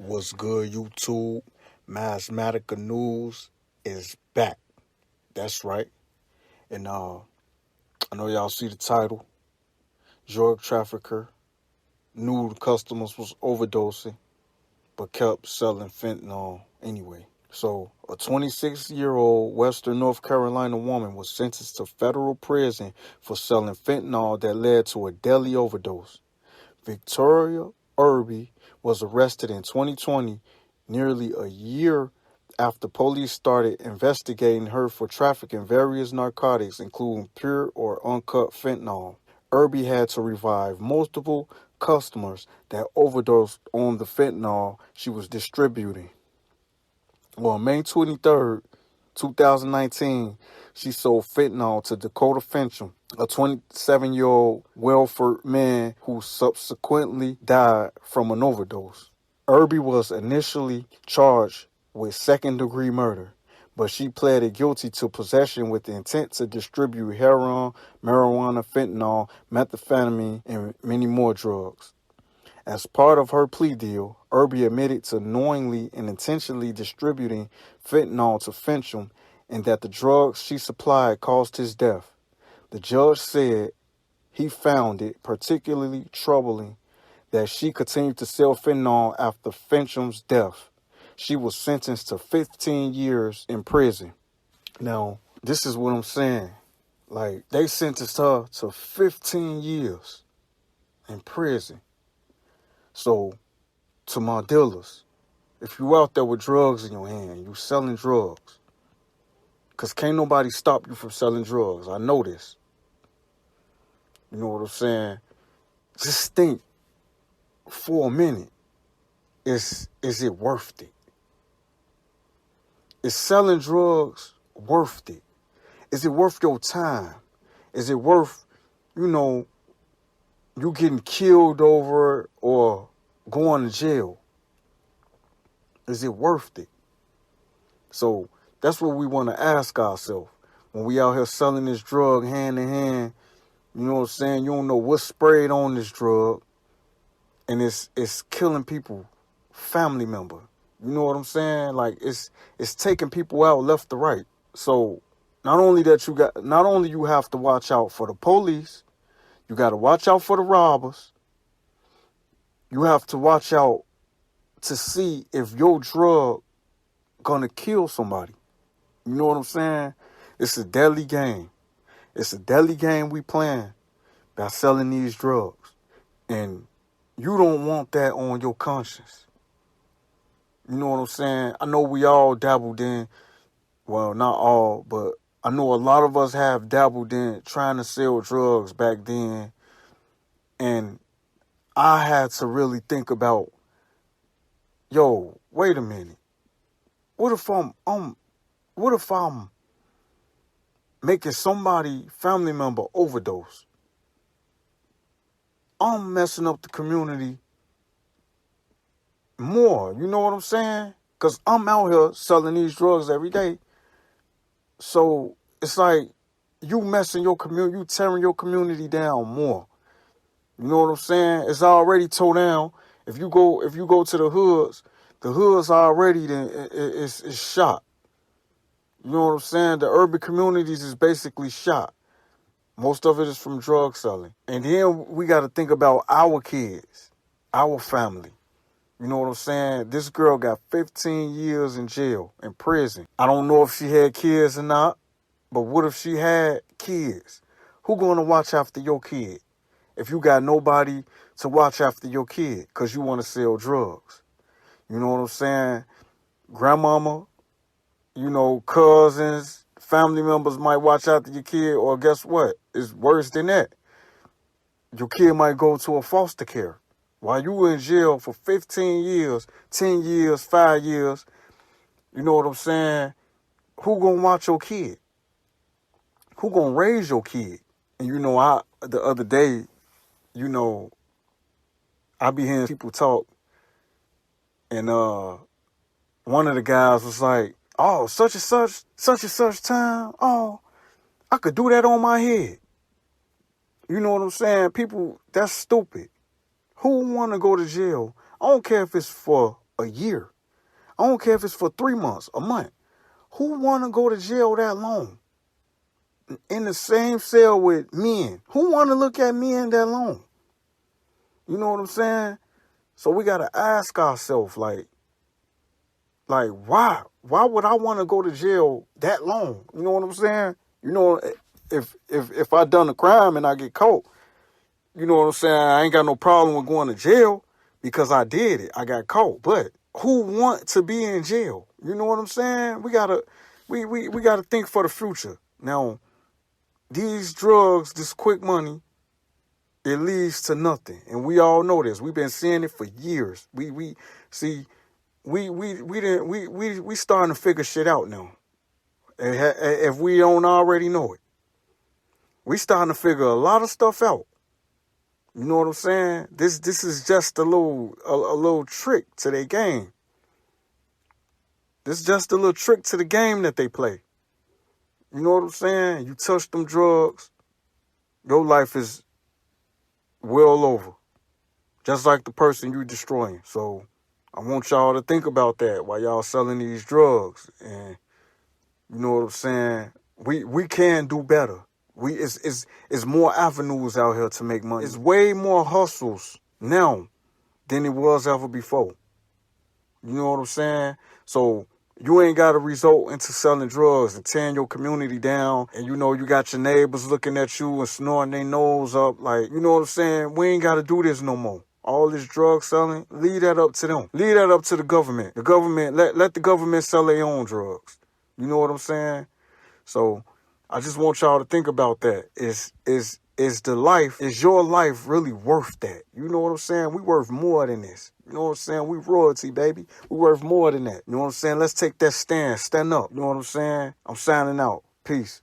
What's good, YouTube? Mathematica News is back. That's right. And I know y'all see the title. Drug trafficker knew the customers was overdosing, but kept selling fentanyl anyway. So, a 26-year-old Western North Carolina woman was sentenced to federal prison for selling fentanyl that led to a deadly overdose. Victoria Irby was arrested in 2020, nearly a year after police started investigating her for trafficking various narcotics, including pure or uncut fentanyl. Irby had to revive multiple customers that overdosed on the fentanyl she was distributing. On May 23rd, 2019, she sold fentanyl to Dakota Fentanyl, a 27-year-old Welford man who subsequently died from an overdose. Irby was initially charged with second-degree murder, but she pleaded guilty to possession with the intent to distribute heroin, marijuana, fentanyl, methamphetamine, and many more drugs. As part of her plea deal, Irby admitted to knowingly and intentionally distributing fentanyl to Fentanyl and that the drugs she supplied caused his death. The judge said he found it particularly troubling that she continued to sell fentanyl after Fenton's death. She was sentenced to 15 years in prison. Now, this is what I'm saying. Like, they sentenced her to 15 years in prison. So, to my dealers, if you out there with drugs in your hand, you selling drugs, because can't nobody stop you from selling drugs. I know this. You know what I'm saying? Just think for a minute. Is it worth it? Is selling drugs worth it? Is it worth your time? Is it worth, you getting killed over it or going to jail? Is it worth it? So that's what we want to ask ourselves when we out here selling this drug hand in hand. You know what I'm saying? You don't know what's sprayed on this drug, and it's killing people, family member. You know what I'm saying? Like it's taking people out left to right. So not only you have to watch out for the police, you got to watch out for the robbers. You have to watch out to see if your drug gonna kill somebody. You know what I'm saying? It's a deadly game. It's a deadly game we playing by selling these drugs. And you don't want that on your conscience. You know what I'm saying? I know we all dabbled in, well, not all, but I know a lot of us have dabbled in trying to sell drugs back then. And I had to really think about, wait a minute. What if I'm making somebody, family member, overdose? I'm messing up the community more. You know what I'm saying? Because I'm out here selling these drugs every day. So it's like you messing your community, you tearing your community down more. You know what I'm saying? It's already tore down. If you go to the hoods already it's shot. You know what I'm saying? The urban communities is basically shot. Most of it is from drug selling. And then we got to think about our kids, our family. You know what I'm saying? This girl got 15 years in jail, in prison. I don't know if she had kids or not, but what if she had kids? Who going to watch after your kid if you got nobody to watch after your kid because you want to sell drugs? You know what I'm saying? Grandmama, cousins, family members might watch after your kid, or guess what? It's worse than that. Your kid might go to a foster care. While you were in jail for 15 years, 10 years, 5 years, you know what I'm saying? Who gonna watch your kid? Who gonna raise your kid? And the other day, I be hearing people talk, and one of the guys was like, oh, such and such time, oh, I could do that on my head. You know what I'm saying? People, that's stupid. Who want to go to jail? I don't care if it's for a year. I don't care if it's for 3 months, a month. Who want to go to jail that long? In the same cell with men. Who want to look at men that long? You know what I'm saying? So we got to ask ourselves, like, why? Why would I want to go to jail that long? You know what I'm saying? You know, if I done a crime and I get caught, you know what I'm saying? I ain't got no problem with going to jail because I did it. I got caught. But who want to be in jail? You know what I'm saying? We gotta think for the future. Now, these drugs, this quick money, it leads to nothing, and we all know this. We've been seeing it for years. We starting to figure shit out now. If we don't already know it, we starting to figure a lot of stuff out. You know what I'm saying? This is just a little trick to their game. This is just a little trick to the game that they play. You know what I'm saying? You touch them drugs, your life is well over. Just like the person you destroying. So I want y'all to think about that while y'all selling these drugs. And you know what I'm saying? We can do better. It's more avenues out here to make money. It's way more hustles now than it was ever before. You know what I'm saying? So you ain't got to resort into selling drugs and tearing your community down. And, you know, you got your neighbors looking at you and snorting their nose up. Like, you know what I'm saying? We ain't got to do this no more. All this drug selling, leave that up to them. Leave that up to the government. The government, let the government sell their own drugs. You know what I'm saying? So I just want y'all to think about that. Is your life really worth that? You know what I'm saying? We worth more than this. You know what I'm saying? We royalty, baby. We worth more than that. You know what I'm saying? Let's take that stand. Stand up. You know what I'm saying? I'm signing out. Peace.